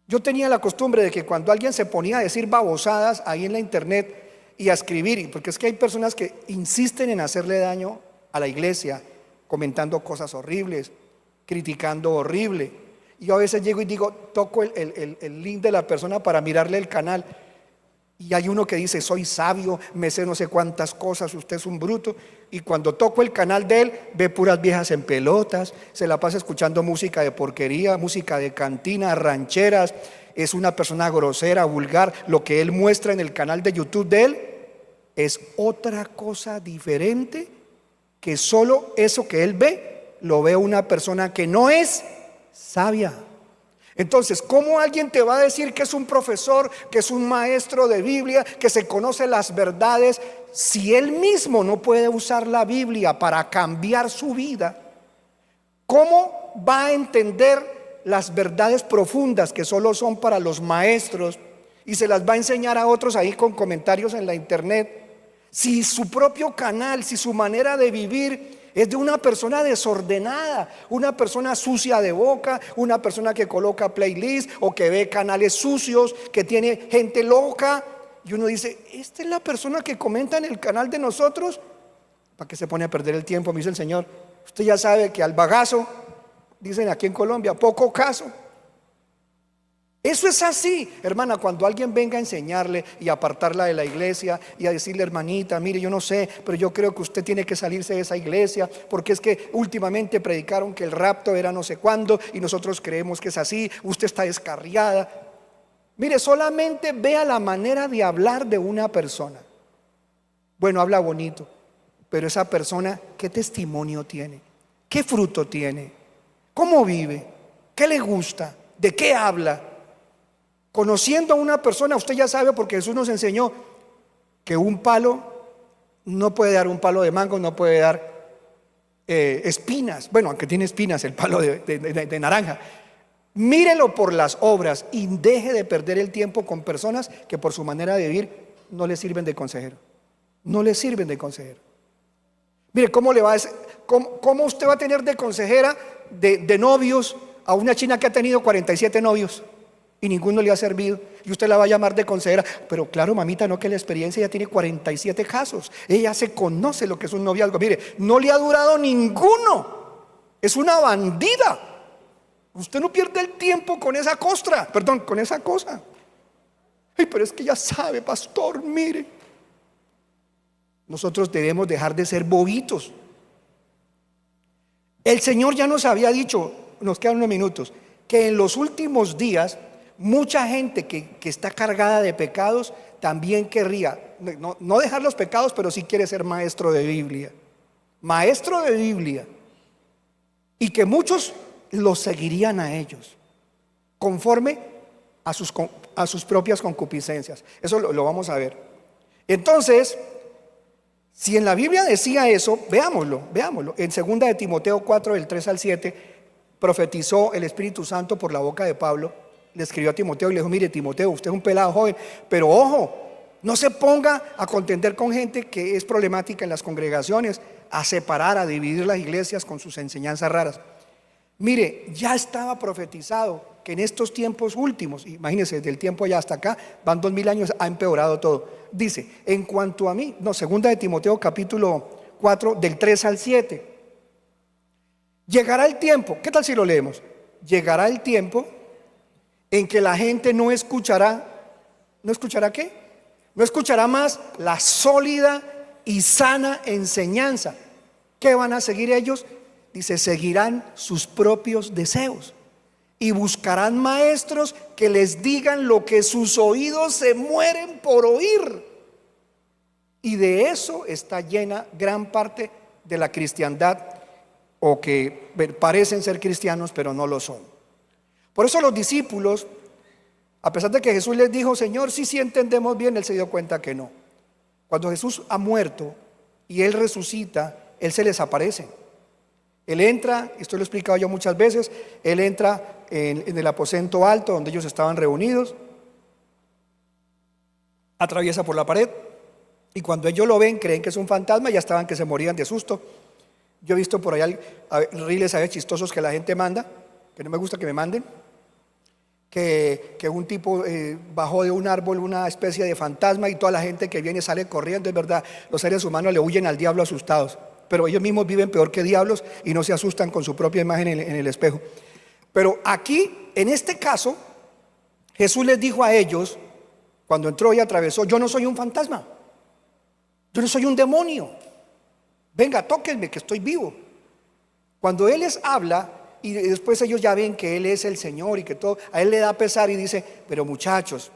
Yo tenía la costumbre de que cuando alguien se ponía a decir babosadas ahí en la internet y a escribir, porque es que hay personas que insisten en hacerle daño a la iglesia, comentando cosas horribles, criticando horrible. Y yo a veces llego y digo, toco el link de la persona para mirarle el canal, y hay uno que dice, soy sabio, me sé no sé cuántas cosas, usted es un bruto. Y cuando toco el canal de él, ve puras viejas en pelotas, se la pasa escuchando música de porquería, música de cantina, rancheras. Es una persona grosera, vulgar. Lo que él muestra en el canal de YouTube de él es otra cosa diferente, que solo eso que él ve, lo ve una persona que no es sabia. Entonces, ¿cómo alguien te va a decir que es un profesor, que es un maestro de Biblia, que se conoce las verdades, si él mismo no puede usar la Biblia para cambiar su vida? ¿Cómo va a entender las verdades profundas que solo son para los maestros y se las va a enseñar a otros ahí con comentarios en la internet? Si su propio canal, si su manera de vivir es de una persona desordenada, una persona sucia de boca, una persona que coloca playlists o que ve canales sucios, que tiene gente loca, y uno dice, esta es la persona que comenta en el canal de nosotros. ¿Para qué se pone a perder el tiempo? Me dice el Señor. Usted ya sabe que al bagazo, dicen aquí en Colombia, poco caso. Eso es así, hermana. Cuando alguien venga a enseñarle y a apartarla de la iglesia y a decirle, hermanita, mire, yo no sé, pero yo creo que usted tiene que salirse de esa iglesia, porque es que últimamente predicaron que el rapto era no sé cuándo y nosotros creemos que es así, usted está descarriada. Mire, solamente vea la manera de hablar de una persona. Bueno, habla bonito, pero esa persona, ¿qué testimonio tiene? ¿Qué fruto tiene? ¿Cómo vive? ¿Qué le gusta? ¿De qué habla? Conociendo a una persona, usted ya sabe, porque Jesús nos enseñó que un palo no puede dar un palo de mango, no puede dar espinas. Bueno, aunque tiene espinas el palo de naranja. Mírelo por las obras y deje de perder el tiempo con personas que por su manera de vivir no le sirven de consejero. No le sirven de consejero. Mire, ¿cómo le va a decir? ¿Cómo usted va a tener de consejera de novios a una china que ha tenido 47 novios? Y ninguno le ha servido, y usted la va a llamar de consejera. Pero claro, mamita, no, que la experiencia ya tiene 47 casos. Ella se conoce lo que es un noviazgo. Mire, no le ha durado ninguno. Es una bandida. Usted no pierde el tiempo con esa costra, perdón, con esa cosa. Ay, pero es que ya sabe, pastor, mire. Nosotros debemos dejar de ser bobitos. El Señor ya nos había dicho, nos quedan unos minutos, que en los últimos días mucha gente que está cargada de pecados también querría, no dejar los pecados, pero sí quiere ser maestro de Biblia. Maestro de Biblia. Y que muchos los seguirían a ellos, conforme a sus propias concupiscencias. Eso lo vamos a ver. Entonces, si en la Biblia decía eso, veámoslo. En 2 de Timoteo 4, del 3 al 7, profetizó el Espíritu Santo por la boca de Pablo. Le escribió a Timoteo y le dijo, mire, Timoteo, usted es un pelado joven, pero ojo, no se ponga a contender con gente que es problemática en las congregaciones, a separar, a dividir las iglesias con sus enseñanzas raras. Mire, ya estaba profetizado que en estos tiempos últimos, imagínense, desde el tiempo ya hasta acá, van 2000 años, ha empeorado todo. Dice, en cuanto a mí, 2 de Timoteo capítulo 4, del 3 al 7, llegará el tiempo, ¿qué tal si lo leemos? llegará el tiempo en que la gente no escuchará, ¿no escuchará qué? No escuchará más la sólida y sana enseñanza. ¿Qué van a seguir ellos? Dice, seguirán sus propios deseos y buscarán maestros que les digan lo que sus oídos se mueren por oír. Y de eso está llena gran parte de la cristiandad, o que parecen ser cristianos pero no lo son. Por eso los discípulos, a pesar de que Jesús les dijo, Señor, sí entendemos bien, él se dio cuenta que no. Cuando Jesús ha muerto y él resucita, él se les aparece. Él entra, esto lo he explicado yo muchas veces, él entra en el aposento alto donde ellos estaban reunidos, atraviesa por la pared, y cuando ellos lo ven, creen que es un fantasma, ya estaban que se morían de susto. Yo he visto por allá reels chistosos que la gente manda, que no me gusta que me manden, que un tipo bajó de un árbol una especie de fantasma y toda la gente que viene sale corriendo. Es verdad, los seres humanos le huyen al diablo asustados, pero ellos mismos viven peor que diablos y no se asustan con su propia imagen en el espejo. Pero aquí, en este caso, Jesús les dijo a ellos, cuando entró y atravesó, yo no soy un fantasma, yo no soy un demonio, venga, tóquenme que estoy vivo. Cuando Él les habla y después ellos ya ven que Él es el Señor y que todo, a Él le da pesar y dice, pero muchachos,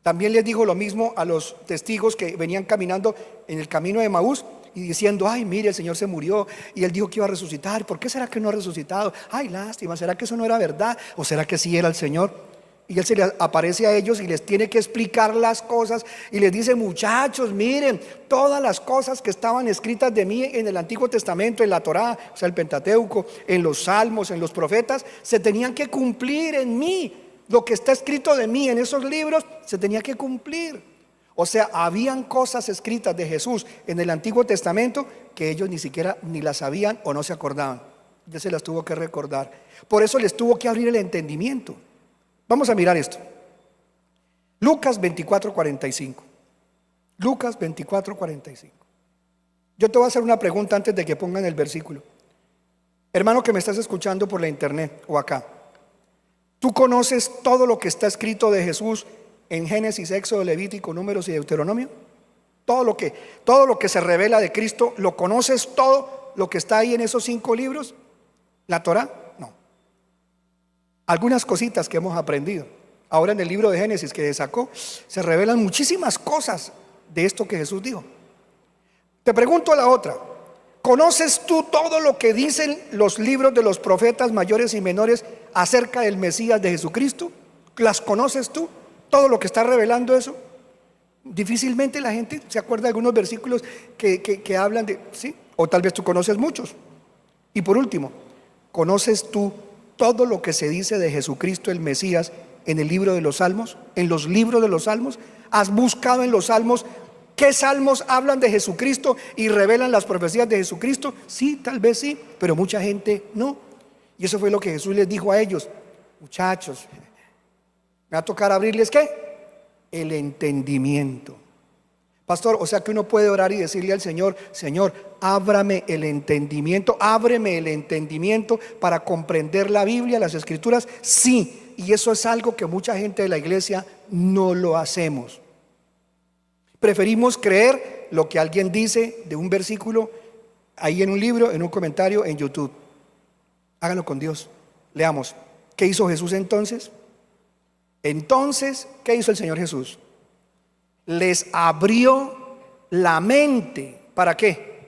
también les dijo lo mismo a los testigos que venían caminando en el camino de Emaús y diciendo, ay, mire, el Señor se murió y Él dijo que iba a resucitar, ¿por qué será que no ha resucitado? Ay, lástima, ¿será que eso no era verdad? ¿O será que sí era el Señor? Y Él se les aparece a ellos y les tiene que explicar las cosas y les dice, muchachos, miren, todas las cosas que estaban escritas de mí en el Antiguo Testamento, en la Torá, o sea, el Pentateuco, en los Salmos, en los profetas, se tenían que cumplir en mí. Lo que está escrito de mí en esos libros se tenía que cumplir. O sea, habían cosas escritas de Jesús en el Antiguo Testamento que ellos ni siquiera ni las sabían o no se acordaban. Ya se las tuvo que recordar. Por eso les tuvo que abrir el entendimiento. Vamos a mirar esto. Lucas 24:45. Lucas 24:45. Yo te voy a hacer una pregunta antes de que pongan el versículo. Hermano que me estás escuchando por la internet o acá, ¿tú conoces todo lo que está escrito de Jesús en Génesis, Éxodo, Levítico, Números y Deuteronomio? Todo lo que se revela de Cristo, ¿lo conoces todo lo que está ahí en esos 5 libros? ¿La Torá? No. Algunas cositas que hemos aprendido. Ahora en el libro de Génesis que sacó, se revelan muchísimas cosas de esto que Jesús dijo. Te pregunto a la otra, ¿conoces tú todo lo que dicen los libros de los profetas mayores y menores acerca del Mesías de Jesucristo? ¿Las conoces tú? Todo lo que está revelando eso. Difícilmente la gente se acuerda de algunos versículos que hablan de, ¿sí? O tal vez tú conoces muchos. Y por último, ¿conoces tú todo lo que se dice de Jesucristo el Mesías en el libro de los Salmos? En los libros de los Salmos. ¿Has buscado en los Salmos qué salmos hablan de Jesucristo y revelan las profecías de Jesucristo? Sí, tal vez sí, pero mucha gente no. Y eso fue lo que Jesús les dijo a ellos. Muchachos, me va a tocar abrirles ¿qué? El entendimiento. Pastor, o sea que uno puede orar y decirle al Señor, Señor, ábrame el entendimiento, ábreme el entendimiento para comprender la Biblia, las Escrituras. Sí, y eso es algo que mucha gente de la iglesia no lo hacemos. Preferimos creer lo que alguien dice de un versículo ahí en un libro, en un comentario, en YouTube. Háganlo con Dios. Leamos. ¿Qué hizo Jesús entonces? Entonces, ¿qué hizo el Señor Jesús? Les abrió la mente. ¿Para qué?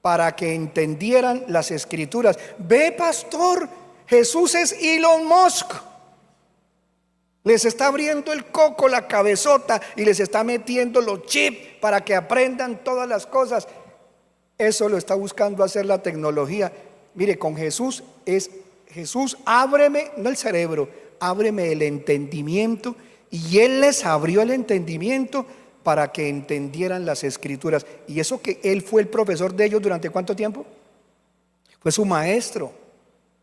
Para que entendieran las Escrituras. Ve, pastor, Jesús es Elon Musk. Les está abriendo el coco, la cabezota, y les está metiendo los chips para que aprendan todas las cosas. Eso lo está buscando hacer la tecnología. Mire, con Jesús es, Jesús, ábreme, no el cerebro, ábreme el entendimiento. Y Él les abrió el entendimiento para que entendieran las Escrituras. Y eso que Él fue el profesor de ellos ¿durante cuánto tiempo? Fue su maestro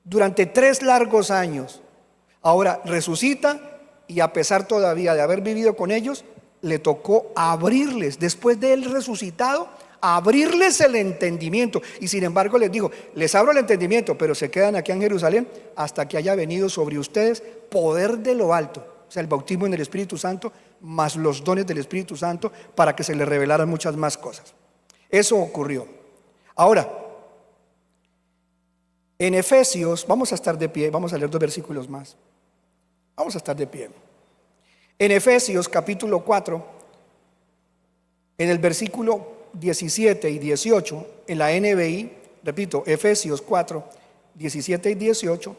durante 3 largos años. Ahora resucita y a pesar todavía de haber vivido con ellos, le tocó abrirles, después de Él resucitado, abrirles el entendimiento. Y sin embargo les digo, les abro el entendimiento, pero se quedan aquí en Jerusalén hasta que haya venido sobre ustedes poder de lo alto, o sea, el bautismo en el Espíritu Santo, más los dones del Espíritu Santo, para que se les revelaran muchas más cosas. Eso ocurrió. Ahora, en Efesios, vamos a estar de pie, vamos a leer 2 versículos más. Vamos a estar de pie. En Efesios capítulo 4, en el versículo 17 y 18, en la NBI, repito, Efesios 4, 17 y 18,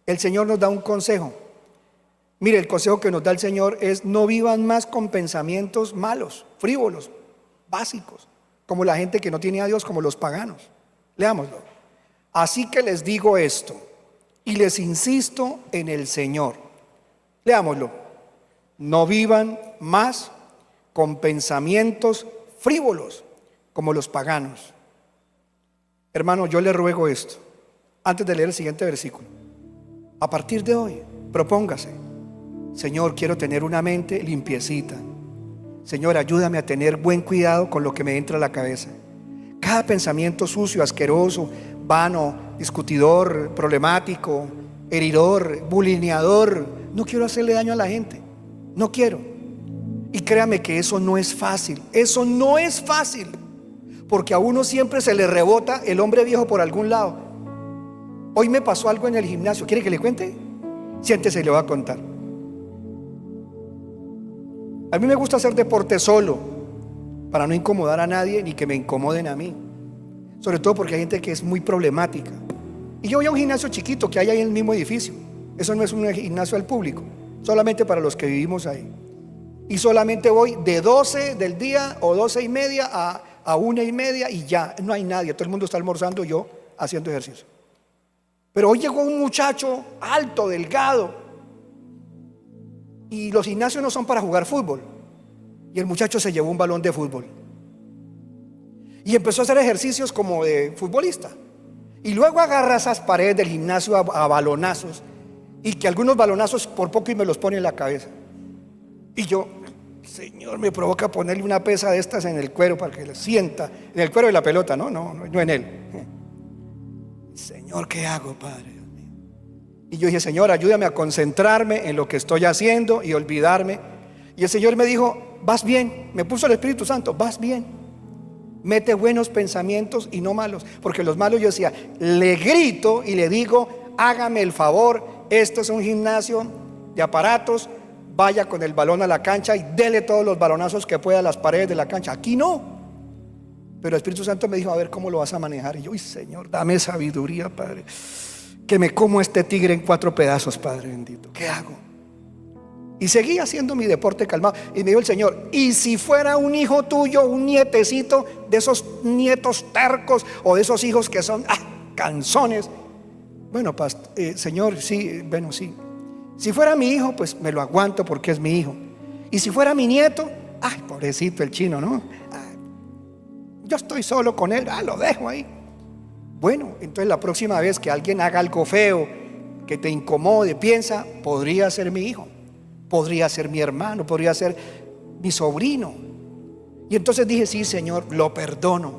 el Señor nos da un consejo. Mire, el consejo que nos da el Señor es: no vivan más con pensamientos malos, frívolos, básicos, como la gente que no tiene a Dios, como los paganos. Leámoslo. Así que les digo esto, y les insisto en el Señor. Leámoslo. No vivan más con pensamientos frívolos, como los paganos. Hermano, yo le ruego esto, antes de leer el siguiente versículo. A partir de hoy, propóngase: Señor, quiero tener una mente limpiecita. Señor, ayúdame a tener buen cuidado con lo que me entra a la cabeza. Cada pensamiento sucio, asqueroso, vano, discutidor, problemático, heridor, bulineador, no quiero hacerle daño a la gente. No quiero. Y créame que eso no es fácil. Eso no es fácil, porque a uno siempre se le rebota el hombre viejo por algún lado. Hoy me pasó algo en el gimnasio. ¿Quiere que le cuente? Siéntese y le voy a contar. A mí me gusta hacer deporte solo, para no incomodar a nadie ni que me incomoden a mí. Sobre todo porque hay gente que es muy problemática. Y yo voy a un gimnasio chiquito que hay ahí en el mismo edificio. Eso no es un gimnasio al público, solamente para los que vivimos ahí. Y solamente voy de 12 del día o 12:30 a 1:30 y ya, no hay nadie. Todo el mundo está almorzando, yo haciendo ejercicio. Pero hoy llegó un muchacho alto, delgado, y los gimnasios no son para jugar fútbol. Y el muchacho se llevó un balón de fútbol y empezó a hacer ejercicios como de futbolista. Y luego agarra esas paredes del gimnasio a balonazos, y que algunos balonazos por poco y me los pone en la cabeza. Y yo, Señor, me provoca ponerle una pesa de estas en el cuero para que le sienta, en el cuero de la pelota, no en él. Señor, ¿qué hago, Padre? Dios mío. Y yo dije: Señor, ayúdame a concentrarme en lo que estoy haciendo y olvidarme. Y el Señor me dijo: vas bien. Me puso el Espíritu Santo: vas bien. Mete buenos pensamientos y no malos, porque los malos, yo decía, le grito y le digo: hágame el favor, esto es un gimnasio de aparatos, vaya con el balón a la cancha y dele todos los balonazos que pueda a las paredes de la cancha. Aquí no. Pero el Espíritu Santo me dijo: a ver cómo lo vas a manejar. Y yo: uy, Señor, dame sabiduría, Padre, que me como este tigre en 4 pedazos, Padre bendito. ¿Qué hago? Y seguí haciendo mi deporte calmado. Y me dijo el Señor: y si fuera un hijo tuyo, un nietecito, de esos nietos tercos o de esos hijos que son canzones. Bueno, Señor, sí, bueno, sí. Si fuera mi hijo, pues me lo aguanto porque es mi hijo. Y si fuera mi nieto, ay, pobrecito el chino, ¿no? Yo estoy solo con él, lo dejo ahí. Bueno, entonces la próxima vez que alguien haga algo feo, que te incomode, piensa: podría ser mi hijo, podría ser mi hermano, podría ser mi sobrino. Y entonces dije: sí, Señor, lo perdono,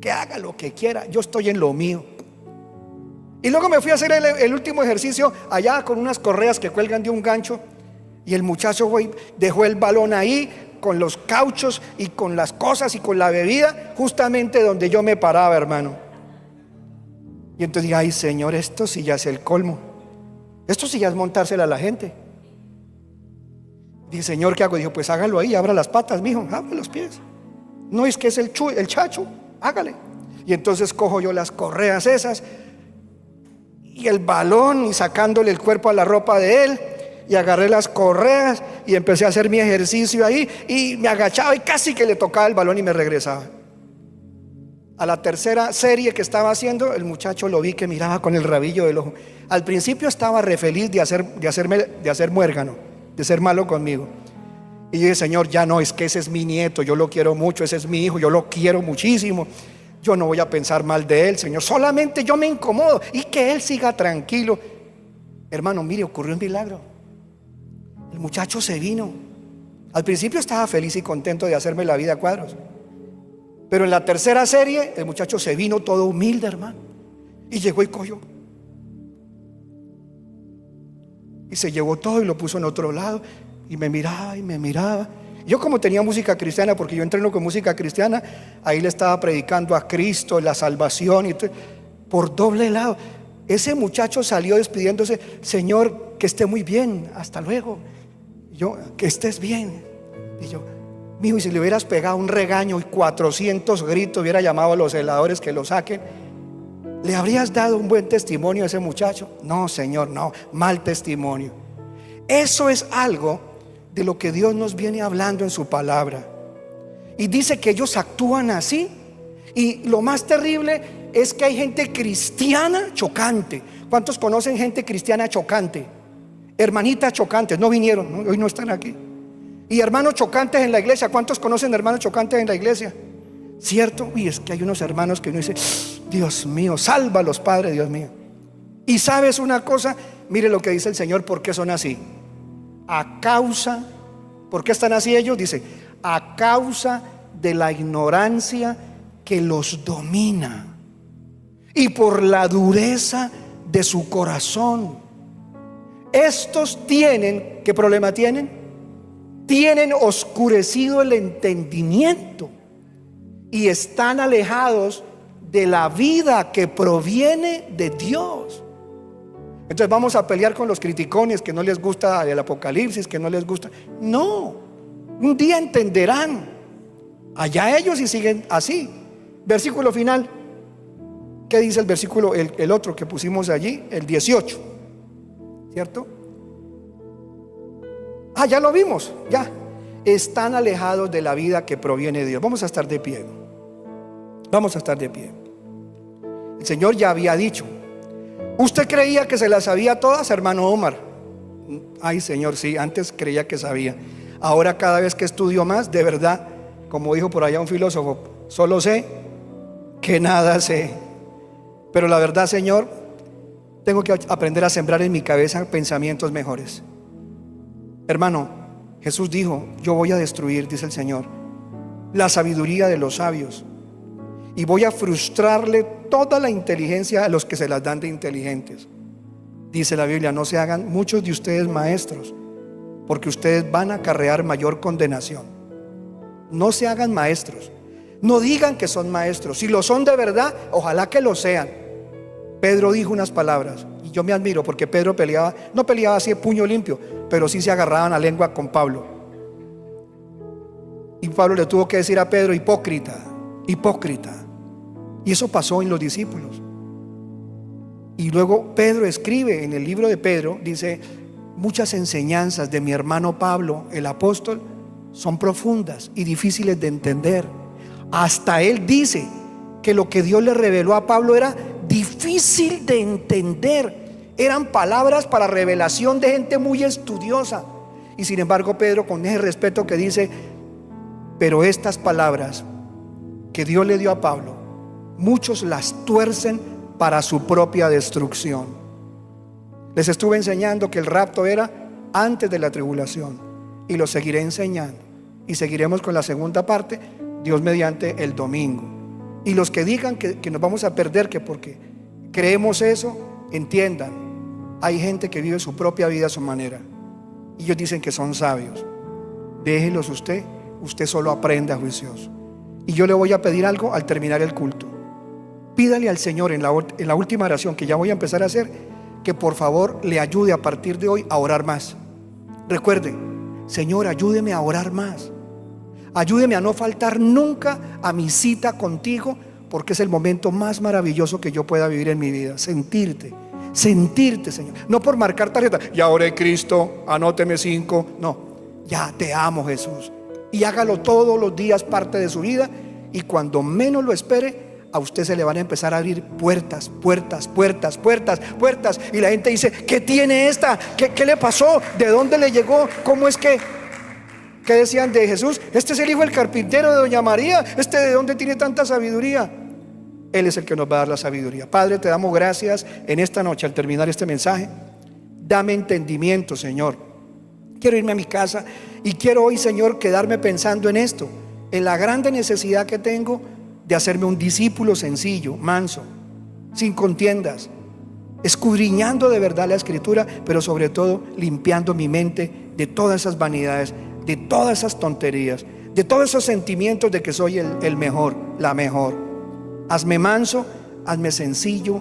que haga lo que quiera, yo estoy en lo mío. Y luego me fui a hacer el último ejercicio allá con unas correas que cuelgan de un gancho. Y el muchacho dejó el balón ahí con los cauchos y con las cosas y con la bebida, justamente donde yo me paraba, hermano. Y entonces dije: ay, Señor, esto sí ya es el colmo. Esto sí ya es montársela a la gente. Dije: Señor, ¿qué hago? Dijo: pues hágalo ahí, abra las patas, mijo, abra los pies. No es que es el chacho, hágale. Y entonces cojo yo las correas esas y el balón, y sacándole el cuerpo a la ropa de él, y agarré las correas y empecé a hacer mi ejercicio ahí, y me agachaba y casi que le tocaba el balón y me regresaba. A la tercera serie que estaba haciendo, el muchacho lo vi que miraba con el rabillo del ojo. Al principio estaba re feliz de hacer muérgano, de ser malo conmigo. Y yo dije: Señor, ya no, es que ese es mi nieto, yo lo quiero mucho, ese es mi hijo, yo lo quiero muchísimo. Yo no voy a pensar mal de él, Señor, solamente yo me incomodo y que él siga tranquilo. Hermano, mire, ocurrió un milagro. El muchacho se vino. Al principio estaba feliz y contento de hacerme la vida a cuadros. Pero en la tercera serie el muchacho se vino todo humilde, hermano, y llegó y cogió y se llevó todo y lo puso en otro lado y me miraba y me miraba. Yo, como tenía música cristiana, porque yo entreno con música cristiana, ahí le estaba predicando a Cristo, la salvación y todo, por doble lado. Ese muchacho salió despidiéndose: Señor, que esté muy bien, hasta luego. Yo: que estés bien. Y yo: mijo, y si le hubieras pegado un regaño y 400 gritos, hubiera llamado a los celadores que lo saquen, ¿le habrías dado un buen testimonio a ese muchacho? No, Señor, no, mal testimonio. Eso es algo de lo que Dios nos viene hablando en su palabra. Y dice que ellos actúan así. Y lo más terrible es que hay gente cristiana chocante. ¿Cuántos conocen gente cristiana chocante? Hermanitas chocantes, no vinieron, hoy no están aquí. Y hermanos chocantes en la iglesia. ¿Cuántos conocen hermanos chocantes en la iglesia? ¿Cierto? Y es que hay unos hermanos que uno dice: Dios mío, sálvalos, Padre, Dios mío. Y sabes una cosa, mire lo que dice el Señor: ¿por qué son así? A causa, ¿por qué están así ellos? Dice: a causa de la ignorancia que los domina y por la dureza de su corazón. Estos tienen, ¿qué problema tienen? Tienen oscurecido el entendimiento y están alejados de la vida que proviene de Dios. Entonces vamos a pelear con los criticones que no les gusta el Apocalipsis, que no les gusta. No, un día entenderán. Allá ellos y siguen así. Versículo final. ¿Qué dice el versículo, el otro que pusimos allí? El 18, ¿cierto? Ya lo vimos, ya. Están alejados de la vida que proviene de Dios. Vamos a estar de pie. Vamos a estar de pie. El Señor ya había dicho: ¿usted creía que se las sabía todas, hermano Omar? Ay, Señor, sí, antes creía que sabía. Ahora, cada vez que estudio más, de verdad, como dijo por allá un filósofo, solo sé que nada sé. Pero la verdad, Señor, tengo que aprender a sembrar en mi cabeza pensamientos mejores. Hermano, Jesús dijo: yo voy a destruir, dice el Señor, la sabiduría de los sabios, y voy a frustrarle toda la inteligencia a los que se las dan de inteligentes. Dice la Biblia: no se hagan muchos de ustedes maestros, porque ustedes van a acarrear mayor condenación. No se hagan maestros. No digan que son maestros. Si lo son de verdad, ojalá que lo sean. Pedro dijo unas palabras, y yo me admiro, porque Pedro peleaba, no peleaba así de puño limpio, pero sí se agarraban a lengua con Pablo. Y Pablo le tuvo que decir a Pedro: hipócrita, hipócrita. Y eso pasó en los discípulos. Y luego Pedro escribe en el libro de Pedro, dice: muchas enseñanzas de mi hermano Pablo, el apóstol, son profundas y difíciles de entender. Hasta él dice que lo que Dios le reveló a Pablo era difícil de entender. Eran palabras para revelación de gente muy estudiosa. Y sin embargo Pedro, con ese respeto, que dice: pero estas palabras que Dios le dio a Pablo, muchos las tuercen para su propia destrucción. Les estuve enseñando que el rapto era antes de la tribulación, y lo seguiré enseñando, y seguiremos con la segunda parte, Dios mediante, el domingo. Y los que digan que nos vamos a perder, que porque creemos eso, entiendan: hay gente que vive su propia vida a su manera, y ellos dicen que son sabios. Déjelos usted solo aprenda, juicioso. Y yo le voy a pedir algo al terminar el culto. Pídale al Señor en la última oración que ya voy a empezar a hacer, que por favor le ayude a partir de hoy a orar más. Recuerde: Señor, ayúdeme a orar más. Ayúdeme a no faltar nunca a mi cita contigo, porque es el momento más maravilloso que yo pueda vivir en mi vida. Sentirte, Señor. No por marcar tarjeta: ya oré, Cristo, anóteme 5. No, ya te amo, Jesús. Y hágalo todos los días parte de su vida. Y cuando menos lo espere, a usted se le van a empezar a abrir puertas, puertas, puertas, puertas, puertas. Y la gente dice: ¿qué tiene esta? ¿Qué le pasó? ¿De dónde le llegó? ¿Cómo es que? ¿Qué decían de Jesús? Este es el hijo del carpintero de doña María. ¿De dónde tiene tanta sabiduría? Él es el que nos va a dar la sabiduría. Padre, te damos gracias en esta noche al terminar este mensaje. Dame entendimiento, Señor. Quiero irme a mi casa y quiero hoy, Señor, quedarme pensando en esto, en la grande necesidad que tengo de hacerme un discípulo sencillo, manso, sin contiendas, escudriñando de verdad la Escritura, pero sobre todo limpiando mi mente de todas esas vanidades, de todas esas tonterías, de todos esos sentimientos de que soy el mejor, la mejor. Hazme manso, hazme sencillo,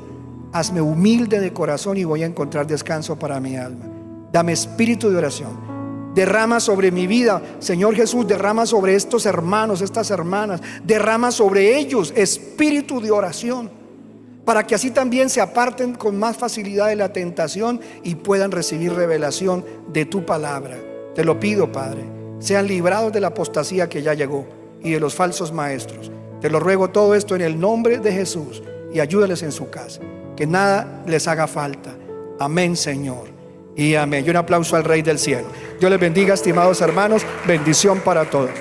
hazme humilde de corazón y voy a encontrar descanso para mi alma. Dame espíritu de oración. Derrama sobre mi vida, Señor Jesús, derrama sobre estos hermanos, estas hermanas, derrama sobre ellos espíritu de oración, para que así también se aparten con más facilidad de la tentación y puedan recibir revelación de tu palabra. Te lo pido, Padre, sean librados de la apostasía que ya llegó y de los falsos maestros. Te lo ruego todo esto en el nombre de Jesús, y ayúdales en su casa, que nada les haga falta. Amén, Señor, y amén. Y un aplauso al Rey del Cielo. Dios les bendiga, estimados hermanos. Bendición para todos.